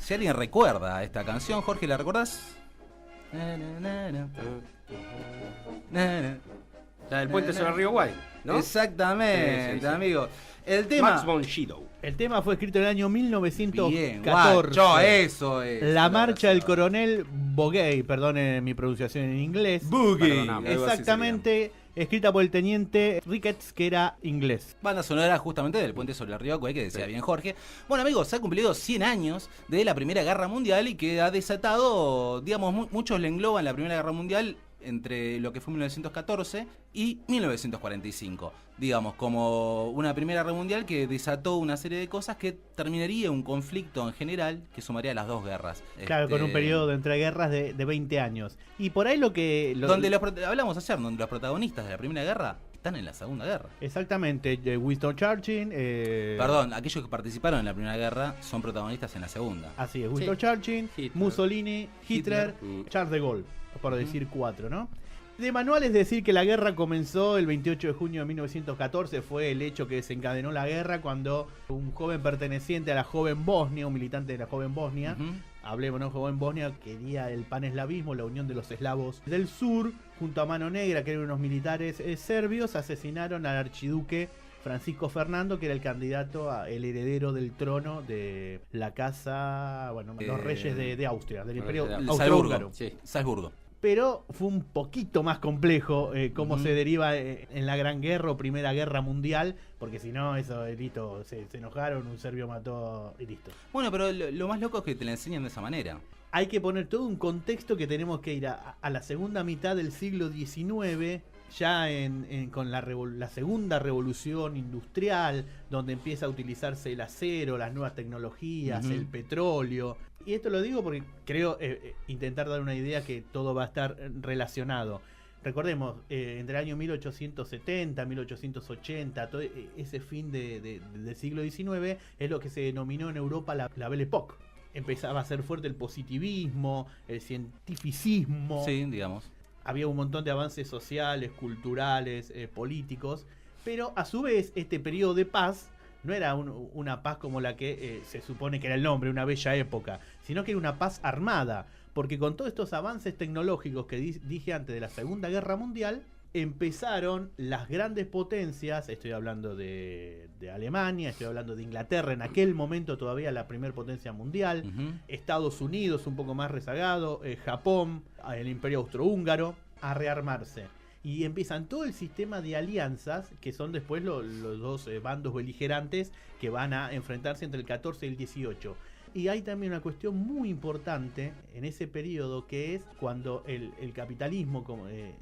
Si alguien recuerda esta canción, Jorge, ¿la recordás? La del puente sobre el río Guay, ¿no? Exactamente, Sí. amigo. El tema... Max von Sydow. El tema fue escrito en el año 1914. Bien, guacho, eso es. La marcha del coronel Bogey, perdone mi pronunciación en inglés. Boogie. Perdóname. Algo así Exactamente, escrita por el teniente Ricketts, que era inglés. Banda sonora justamente del puente sobre el río Acuay, que decía bien Jorge. Bueno, amigos, se ha cumplido 100 años de la Primera Guerra Mundial y que ha desatado, digamos, muchos le engloban la Primera Guerra Mundial entre lo que fue 1914 y 1945, digamos, como una Primera Guerra Mundial que desató una serie de cosas que terminaría un conflicto en general que sumaría a las dos guerras. Claro, con un periodo de entreguerras de 20 años. Y por ahí donde hablamos ayer, donde los protagonistas de la Primera Guerra están en la Segunda Guerra. Exactamente, Winston Churchill. Perdón, aquellos que participaron en la Primera Guerra son protagonistas en la Segunda. Así es, Winston Sí. Churchill, Hitler. Mussolini, Hitler, Hitler. Charles de Gaulle, por decir 4, ¿no? De manual es decir que la guerra comenzó el 28 de junio de 1914, fue el hecho que desencadenó la guerra cuando un joven perteneciente a la joven Bosnia, un militante de la joven Bosnia, hablemos, ¿no? Joven Bosnia, quería el paneslavismo, la unión de los eslavos del sur, junto a Mano Negra, que eran unos militares serbios, asesinaron al archiduque Francisco Fernando, que era el candidato el heredero del trono de la casa, bueno, los reyes de Austria, del imperio austrohúngaro. Sí. Salzburgo. Pero fue un poquito más complejo cómo se deriva en la Gran Guerra o Primera Guerra Mundial, porque si no, eso, listo, se enojaron, un serbio mató y listo. Bueno, pero lo más loco es que te la enseñan de esa manera. Hay que poner todo un contexto que tenemos que ir a la segunda mitad del siglo XIX, ya con la segunda revolución industrial, donde empieza a utilizarse el acero, las nuevas tecnologías, el petróleo. Y esto lo digo porque creo intentar dar una idea que todo va a estar relacionado. Recordemos, entre el año 1870, 1880, todo ese fin del siglo XIX es lo que se denominó en Europa la Belle Époque. Empezaba a ser fuerte el positivismo, el cientificismo. Sí, digamos. Había un montón de avances sociales, culturales, políticos, pero a su vez este periodo de paz no era una paz como la que se supone que era el nombre, una bella época, sino que era una paz armada, porque con todos estos avances tecnológicos que dije antes de la Segunda Guerra Mundial, empezaron las grandes potencias, estoy hablando de Alemania, estoy hablando de Inglaterra, en aquel momento todavía la primer potencia mundial, Estados Unidos un poco más rezagado, Japón, el Imperio Austrohúngaro, a rearmarse. Y empiezan todo el sistema de alianzas, que son después los dos bandos beligerantes que van a enfrentarse entre el 14 y el 18. Y hay también una cuestión muy importante en ese periodo, que es cuando el capitalismo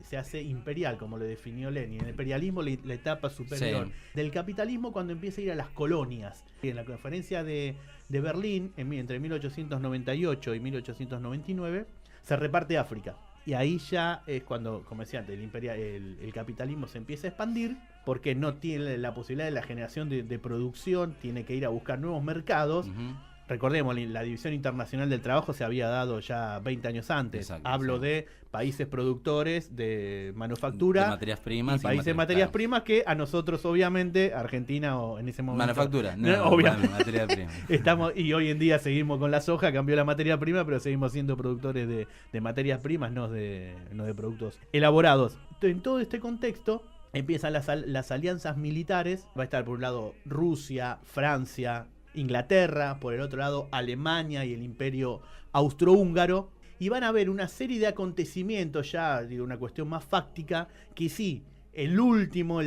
se hace imperial, como lo definió Lenin. El imperialismo, la etapa superior del capitalismo, cuando empieza a ir a las colonias. En la conferencia de Berlín, entre 1898 y 1899, se reparte África. Y ahí ya es cuando, como decía antes, el capitalismo se empieza a expandir, porque no tiene la posibilidad de la generación de producción, tiene que ir a buscar nuevos mercados. Recordemos, la División Internacional del Trabajo se había dado ya 20 años antes. Exacto, Hablo de países productores de manufactura, de materias primas y países de materias primas que a nosotros, obviamente, Argentina o en ese momento... Manufactura, obviamente. materia prima. Y hoy en día seguimos con la soja, cambió la materia prima, pero seguimos siendo productores de materias primas, no de productos elaborados. En todo este contexto empiezan las alianzas militares. Va a estar por un lado Rusia, Francia, Inglaterra, por el otro lado Alemania y el Imperio Austrohúngaro, y van a haber una serie de acontecimientos, ya digo, una cuestión más fáctica, que sí, el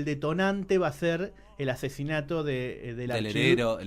detonante va a ser el asesinato del heredero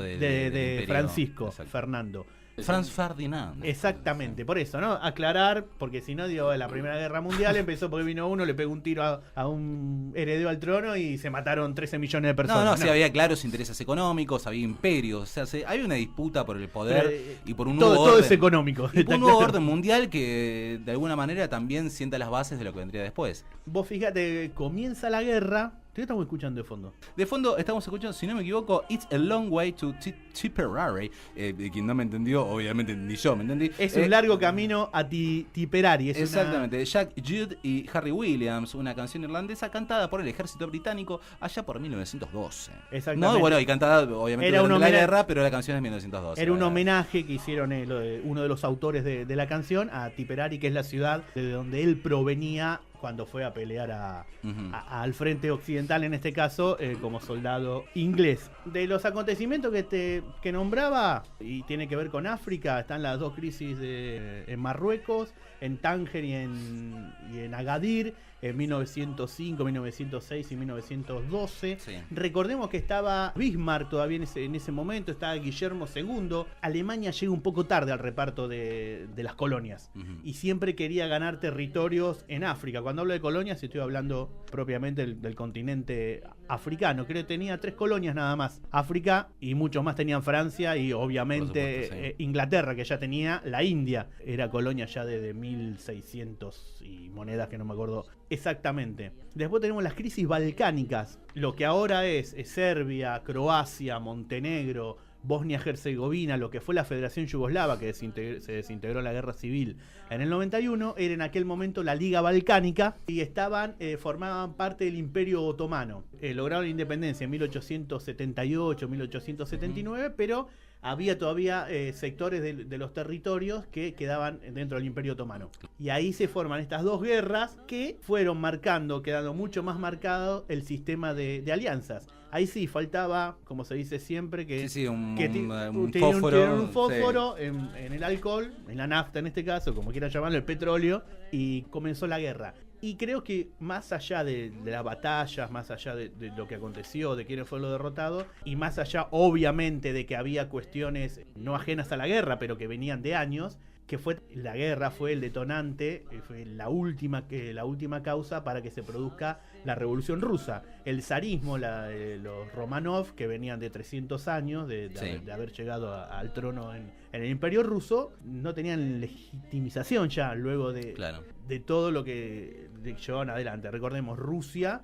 de Francisco. Exacto. Fernando. Franz Ferdinand. Exactamente, por eso, ¿no? Aclarar, porque si no, digo, la Primera Guerra Mundial empezó porque vino uno, le pegó un tiro a un heredero al trono y se mataron 13 millones de personas. Sí, había claros intereses económicos, había imperios, o sea, había una disputa por el poder y por un nuevo nuevo orden. Todo orden. es económico. Y por un nuevo orden mundial que de alguna manera también sienta las bases de lo que vendría después. Vos fíjate, comienza la guerra ¿Qué estamos escuchando de fondo? De fondo estamos escuchando, si no me equivoco, It's a Long Way to Tipperary. Quien no me entendió, obviamente ni yo me entendí. Es un largo camino a Tipperary. Exactamente. Jack Jude y Harry Williams, una canción irlandesa cantada por el ejército británico allá por 1912. Exactamente. No, bueno, y cantada obviamente Era durante la homenaje, guerra, pero la canción es 1912. Era un homenaje que hicieron uno de los autores de la canción a Tipperary, que es la ciudad de donde él provenía cuando fue a pelear al frente occidental, en este caso, como soldado inglés. De los acontecimientos que nombraba, y tiene que ver con África, están las dos crisis en Marruecos, en Tánger y en Agadir, en 1905, 1906 y 1912. Sí. Recordemos que estaba Bismarck todavía en ese momento, estaba Guillermo II. Alemania llega un poco tarde al reparto de las colonias y siempre quería ganar territorios en África. Cuando hablo de colonias estoy hablando propiamente del continente africano. Creo que tenía 3 colonias nada más. África y muchos más tenían Francia y obviamente supuesto, sí. Inglaterra, que ya tenía la India. Era colonia ya desde 1600 y monedas que no me acuerdo exactamente. Después tenemos las crisis balcánicas. Lo que ahora es Serbia, Croacia, Montenegro, Bosnia-Herzegovina, lo que fue la Federación Yugoslava, que se desintegró en la Guerra Civil en el 91, era en aquel momento la Liga Balcánica y formaban parte del Imperio Otomano. Lograron la independencia en 1878, 1879, pero había todavía sectores de los territorios que quedaban dentro del Imperio Otomano. Y ahí se forman estas dos guerras que fueron quedando mucho más marcado el sistema de alianzas. Ahí sí faltaba, como se dice siempre, que un fósforo, fósforo sí, en el alcohol, en la nafta en este caso, como quieran llamarlo, el petróleo, y comenzó la guerra. Y creo que más allá de las batallas, más allá de lo que aconteció, de quiénes fueron los derrotados, y más allá obviamente de que había cuestiones no ajenas a la guerra, pero que venían de años, que la guerra fue el detonante, fue la última causa para que se produzca la Revolución Rusa. El zarismo, los Romanov, que venían de 300 años de haber llegado al trono en el Imperio Ruso, no tenían legitimización ya luego de todo lo que llevaban adelante. Recordemos, Rusia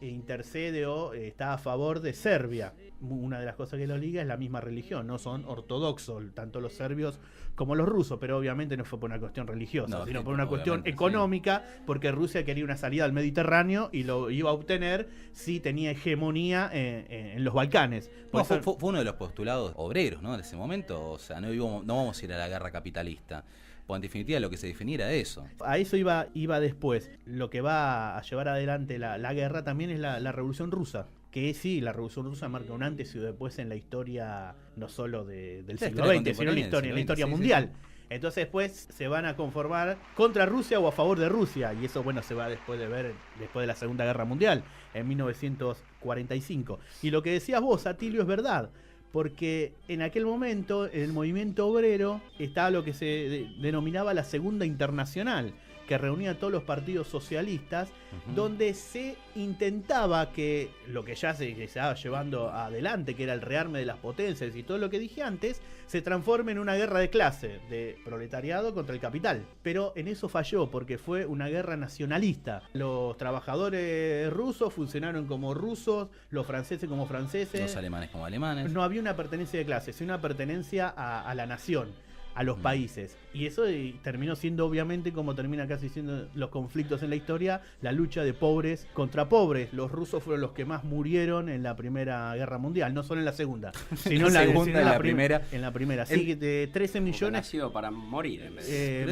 intercede o está a favor de Serbia. Una de las cosas que lo liga es la misma religión, no son ortodoxos, tanto los serbios como los rusos, pero obviamente no fue por una cuestión religiosa, sino por una cuestión económica, porque Rusia quería una salida al Mediterráneo y lo iba a obtener si tenía hegemonía en los Balcanes. Fue uno de los postulados obreros, ¿no? En ese momento, o sea, no vamos a ir a la guerra capitalista. Pues en definitiva lo que se definía era eso. A eso iba después. Lo que va a llevar adelante la guerra también es la Revolución Rusa. Que sí, la Revolución Rusa marca un antes y un después en la historia, no solo del siglo XX, sino en la historia mundial. Sí. Entonces después se van a conformar contra Rusia o a favor de Rusia. Y eso, bueno, se va después de la Segunda Guerra Mundial, en 1945. Y lo que decías vos, Atilio, es verdad. Porque en aquel momento, en el movimiento obrero, estaba lo que se denominaba la Segunda Internacional, que reunía a todos los partidos socialistas, donde se intentaba que lo que ya se estaba llevando adelante, que era el rearme de las potencias y todo lo que dije antes, se transforme en una guerra de clase, de proletariado contra el capital. Pero en eso falló, porque fue una guerra nacionalista. Los trabajadores rusos funcionaron como rusos, los franceses como franceses. Los alemanes como alemanes. No había una pertenencia de clase, sino una pertenencia a la nación, a los países. Y eso terminó siendo, obviamente, como termina casi siendo los conflictos en la historia, la lucha de pobres contra pobres. Los rusos fueron los que más murieron en la Primera Guerra Mundial, no solo en la Segunda, sino en la primera. En la primera. Así que de 13 millones... nació para morir.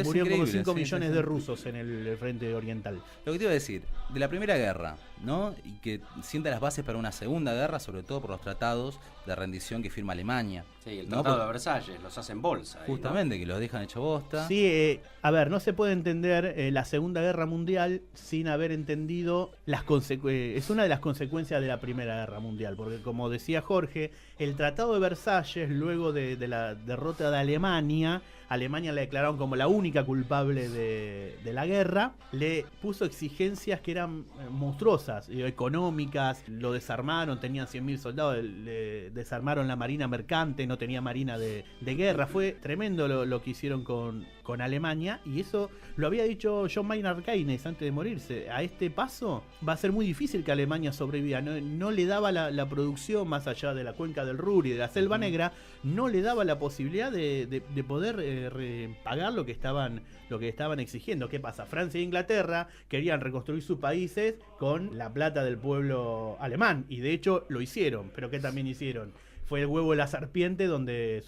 Murieron como 5 millones de rusos en el frente oriental. Lo que te iba a decir, de la Primera Guerra, ¿no? Y que sienta las bases para una Segunda Guerra, sobre todo por los tratados de rendición que firma Alemania. Sí, el Tratado de Versalles, los hacen bolsa. Justamente, ¿no? Que los dejan hecho bosta. Sí, a ver, no se puede entender la Segunda Guerra Mundial sin haber entendido las consecuencias. Es una de las consecuencias de la Primera Guerra Mundial, porque como decía Jorge, el Tratado de Versalles, luego de la derrota de Alemania la declararon como la única culpable de la guerra, le puso exigencias que eran monstruosas, económicas, lo desarmaron, tenían 100.000 soldados, le desarmaron la marina mercante, no tenía marina de guerra. Fue tremendo parecido lo que hicieron con Alemania, y eso lo había dicho John Maynard Keynes antes de morirse. A este paso va a ser muy difícil que Alemania sobreviva. No le daba la producción más allá de la cuenca del Ruhr y de la Selva Negra, no le daba la posibilidad de poder pagar lo que estaban exigiendo. ¿Qué pasa? Francia e Inglaterra querían reconstruir sus países con la plata del pueblo alemán, y de hecho lo hicieron. Pero ¿qué también hicieron? Fue el huevo de la serpiente donde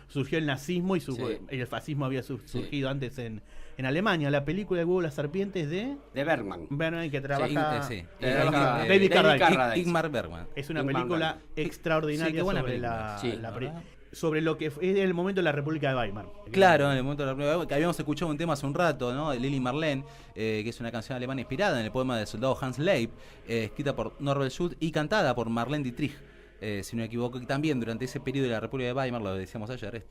surgió el nazismo y el fascismo había surgido antes en Alemania. La película El huevo de la serpiente es de Bergman. Bergman, que trabaja David Carradine. Ingmar Bergman. Es una película extraordinaria sobre lo que es el momento de la República de Weimar. Claro, en el momento de la República de Weimar, que habíamos escuchado un tema hace un rato, ¿no? De Lili Marlene, que es una canción alemana inspirada en el poema del soldado Hans Leib, escrita por Norbert Schulz y cantada por Marlene Dietrich. Si no me equivoco, que también durante ese periodo de la República de Weimar, lo decíamos ayer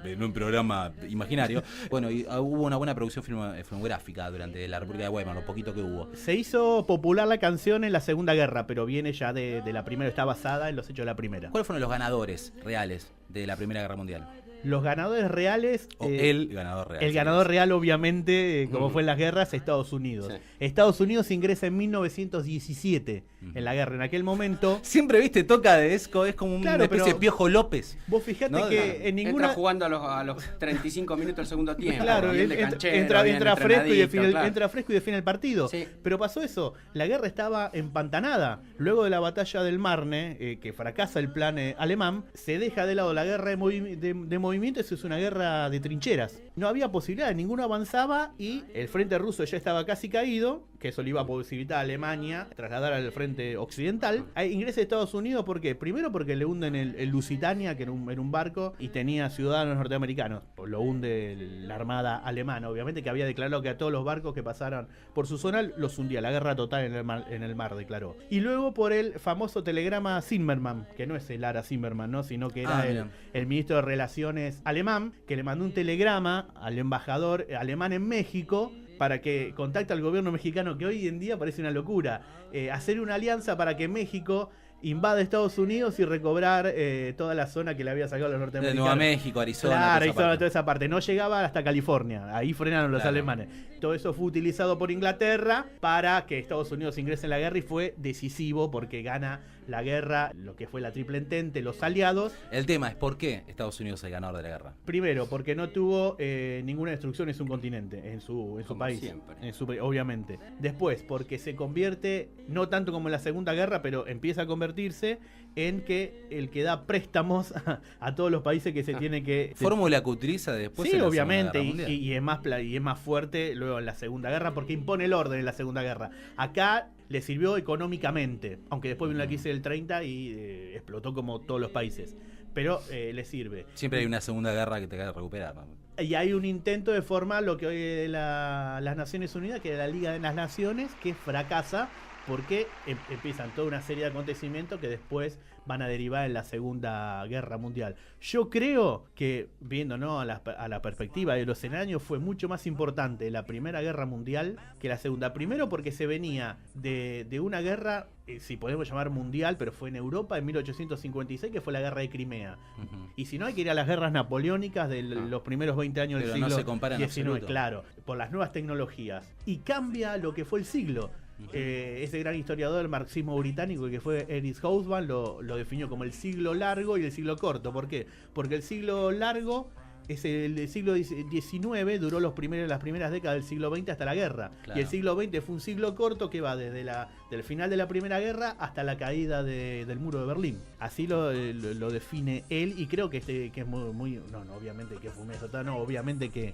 en un programa imaginario, bueno, y hubo una buena producción filmográfica durante la República de Weimar, lo poquito que hubo. Se hizo popular la canción en la Segunda Guerra, pero viene ya de la primera, está basada en los hechos de la primera. ¿Cuáles fueron los ganadores reales de la Primera Guerra Mundial? Los ganadores reales... el ganador real. El ganador real, obviamente, como fue en las guerras, Estados Unidos. Sí. Estados Unidos ingresa en 1917 en la guerra. En aquel momento... Siempre, viste, toca de Esco, es como una especie de Piojo López. Vos fijate, ¿no? Que en ninguna... Entra jugando a los 35 minutos del segundo tiempo. Claro, entra fresco y define el partido. Sí. Pero pasó eso. La guerra estaba empantanada. Luego de la batalla del Marne, que fracasa el plan alemán, se deja de lado la guerra de movimiento. Eso es una guerra de trincheras. No había posibilidad, ninguno avanzaba y el frente ruso ya estaba casi caído, que eso le iba a posibilitar a Alemania trasladar al frente occidental. Ingresa a Estados Unidos, ¿por qué? Primero porque le hunden el Lusitania, que era un barco y tenía ciudadanos norteamericanos. Lo hunde la armada alemana, obviamente, que había declarado que a todos los barcos que pasaran por su zona los hundía. La guerra total en el mar declaró. Y luego por el famoso telegrama Zimmermann, que no es el Ara Zimmermann, ¿no? Sino que era el ministro de Relaciones alemán, que le mandó un telegrama al embajador alemán en México para que contacte al gobierno mexicano, que hoy en día parece una locura, hacer una alianza para que México invade Estados Unidos y recobrar toda la zona que le había sacado a los norteamericanos. De Nueva México, Arizona. Claro, Arizona, toda esa parte. No llegaba hasta California. Ahí frenaron los alemanes. Todo eso fue utilizado por Inglaterra para que Estados Unidos ingrese en la guerra y fue decisivo porque gana la guerra, lo que fue la Triple Entente, los aliados. El tema es por qué Estados Unidos es el ganador de la guerra. Primero, porque no tuvo ninguna destrucción en su continente, en su país. Siempre. Obviamente. Después, porque se convierte, no tanto como en la Segunda Guerra, pero empieza a convertirse en que el que da préstamos a todos los países que se tiene que... Fórmula que utiliza después. Sí, obviamente, y es más fuerte luego en la Segunda Guerra, porque impone el orden en la Segunda Guerra. Acá le sirvió económicamente, aunque después vino la crisis del 30 y explotó como todos los países. Pero le sirve. Siempre hay una Segunda Guerra que te cae a recuperar, ¿no? Y hay un intento de formar lo que hoy es las Naciones Unidas, que es la Liga de las Naciones, que fracasa porque empiezan toda una serie de acontecimientos que después van a derivar en la Segunda Guerra Mundial. Yo creo que, viendo, ¿no?, a la perspectiva de los escenarios, fue mucho más importante la Primera Guerra Mundial que la Segunda. Primero porque se venía de una guerra, si podemos llamar mundial, pero fue en Europa en 1856, que fue la Guerra de Crimea. Y si no, hay que ir a las guerras napoleónicas de los primeros 20 años del siglo XIX, claro, por las nuevas tecnologías. Y cambia lo que fue el siglo. Ese gran historiador del marxismo británico que fue Erich Hobsbawm lo definió como el siglo largo y el siglo corto. ¿Por qué? Porque el siglo largo es el siglo XIX, duró las primeras décadas del siglo XX hasta la guerra. Claro. Y el siglo XX fue un siglo corto que va desde del final de la Primera Guerra hasta la caída del muro de Berlín. Así lo define él, y creo que es muy no, obviamente que fue un mesotano, no, obviamente que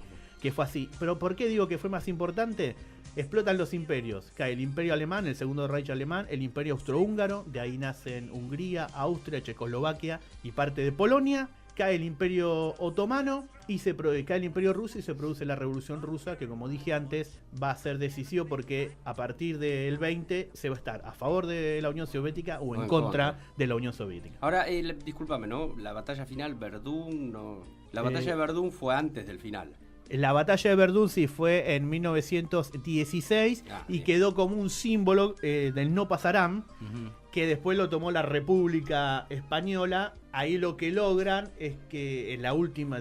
fue así. Pero ¿por qué digo que fue más importante? Explotan los imperios. Cae el imperio alemán, el segundo Reich alemán, el imperio austrohúngaro, de ahí nacen Hungría, Austria, Checoslovaquia y parte de Polonia. Cae el imperio otomano y cae el imperio ruso y se produce la revolución rusa, que, como dije antes, va a ser decisivo porque a partir del 20 se va a estar a favor de la Unión Soviética o en contra de la Unión Soviética. Ahora, discúlpame, ¿no? La batalla final, Verdún, no. La batalla de Verdún fue antes del final. La batalla de Verdún sí fue en 1916 y quedó como un símbolo del no pasarán. que después lo tomó la República Española. Ahí lo que logran es que en la última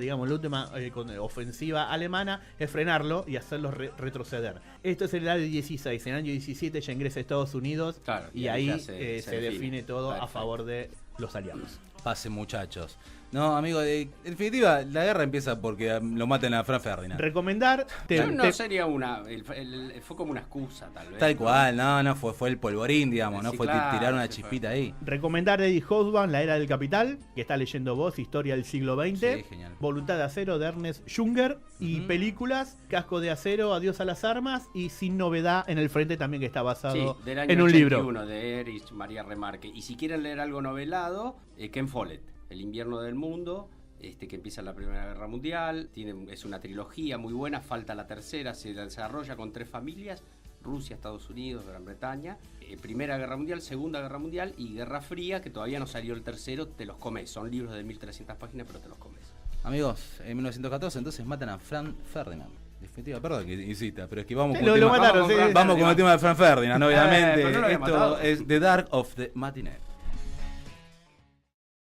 ofensiva alemana es frenarlo y hacerlo retroceder. Esto es en el año 16. En el año 17 ya ingresa a Estados Unidos, Claro, y ahí se define todo a Perfecto. favor de los aliados. Pase, muchachos. No, amigo, en definitiva, la guerra empieza porque lo maten a Franz Ferdinand. Recomendar. No sería fue como una excusa, tal vez. Tal cual, no, fue el polvorín, digamos, no Sí, fue claro, tirar una sí, chispita ahí. Recomendar Eddie Hobsbawm, La Era del Capital, que está leyendo vos, Historia del siglo XX. Sí, genial. Voluntad de Acero, de Ernest Junger. Y Ujú. películas, Casco de Acero, Adiós a las Armas. Y Sin Novedad en el Frente, también, que está basado Sí, del año en un libro. 81, de Erich María Remarque. Y si quieren leer algo novelado, Ken Follett, El invierno del mundo, que empieza en la Primera Guerra Mundial. Es una trilogía muy buena, falta la tercera, se desarrolla con 3 familias: Rusia, Estados Unidos, Gran Bretaña. Primera Guerra Mundial, Segunda Guerra Mundial y Guerra Fría, que todavía no salió el tercero, te los comes. Son libros de 1300 páginas, pero te los comes. Amigos, en 1914 entonces matan a Franz Ferdinand. Definitiva, perdón que insista, pero es que vamos Sí, con el lo tema, mataron, vamos con el tema de Franz Ferdinand, obviamente. pero no lo había Esto matado. es The Dark of the Matinee.